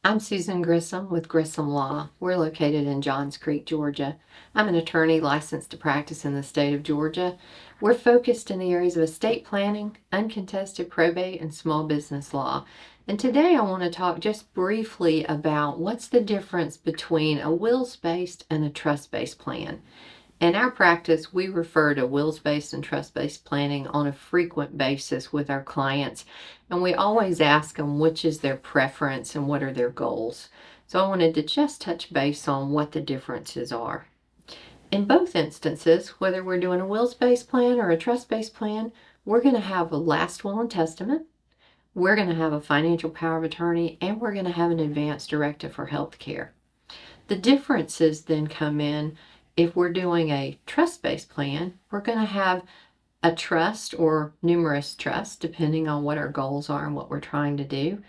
I'm Susan Grissom with Grissom Law. We're located in Johns Creek, Georgia. I'm an attorney licensed to practice in the state of Georgia. We're focused in the areas of estate planning, uncontested probate, and small business law. And today I want to talk just briefly about what's the difference between a wills-based and a trust-based plan. In our practice, we refer to wills-based and trust-based planning on a frequent basis with our clients, and we always ask them which is their preference and what are their goals. So I wanted to just touch base on what the differences are. In both instances, whether we're doing a wills-based plan or a trust-based plan, we're going to have a last will and testament, we're going to have a financial power of attorney, and we're going to have an advance directive for health care. The differences then come in. If we're doing a trust-based plan, we're going to have a trust or numerous trusts, depending on what our goals are and what we're trying to do.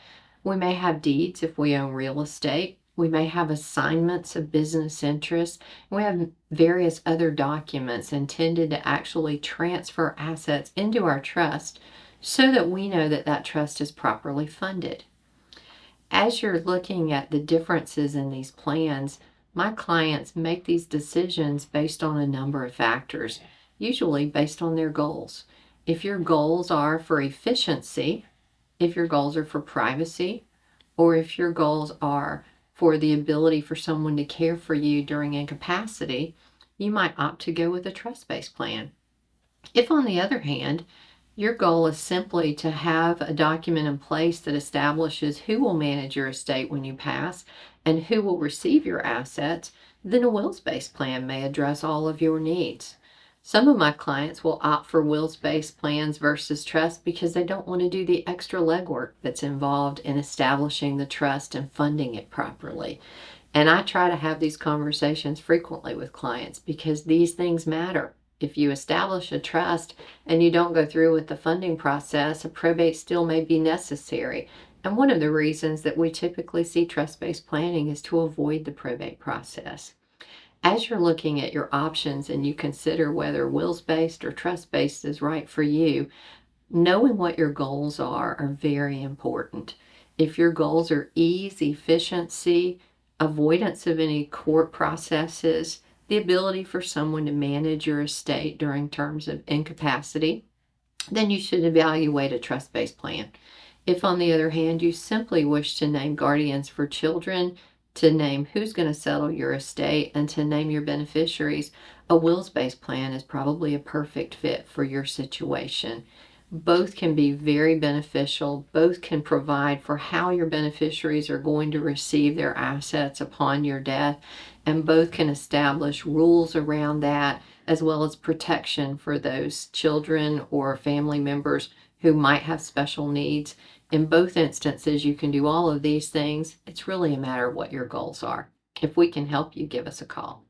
We may have deeds if we own real estate. We may have assignments of business interests. We have various other documents intended to actually transfer assets into our trust so that we know that that trust is properly funded. As you're looking at the differences in these plans, my clients make these decisions based on a number of factors, usually based on their goals. If your goals are for efficiency, if your goals are for privacy, or if your goals are for the ability for someone to care for you during incapacity, you might opt to go with a trust-based plan. If, on the other hand, your goal is simply to have a document in place that establishes who will manage your estate when you pass and who will receive your assets, then a wills-based plan may address all of your needs. Some of my clients will opt for wills-based plans versus trust because they don't want to do the extra legwork that's involved in establishing the trust and funding it properly. And I try to have these conversations frequently with clients because these things matter. If you establish a trust and you don't go through with the funding process, a probate still may be necessary. And one of the reasons that we typically see trust-based planning is to avoid the probate process. As you're looking at your options and you consider whether wills-based or trust-based is right for you, knowing what your goals are very important. If your goals are ease, efficiency, avoidance of any court processes, the ability for someone to manage your estate during terms of incapacity, then you should evaluate a trust-based plan. If, on the other hand, you simply wish to name guardians for children, to name who's going to settle your estate, and to name your beneficiaries, a wills-based plan is probably a perfect fit for your situation. Both can be very beneficial. Both can provide for how your beneficiaries are going to receive their assets upon your death, and both can establish rules around that as well as protection for those children or family members who might have special needs. In both instances, you can do all of these things. It's really a matter of what your goals are. If we can help you, give us a call.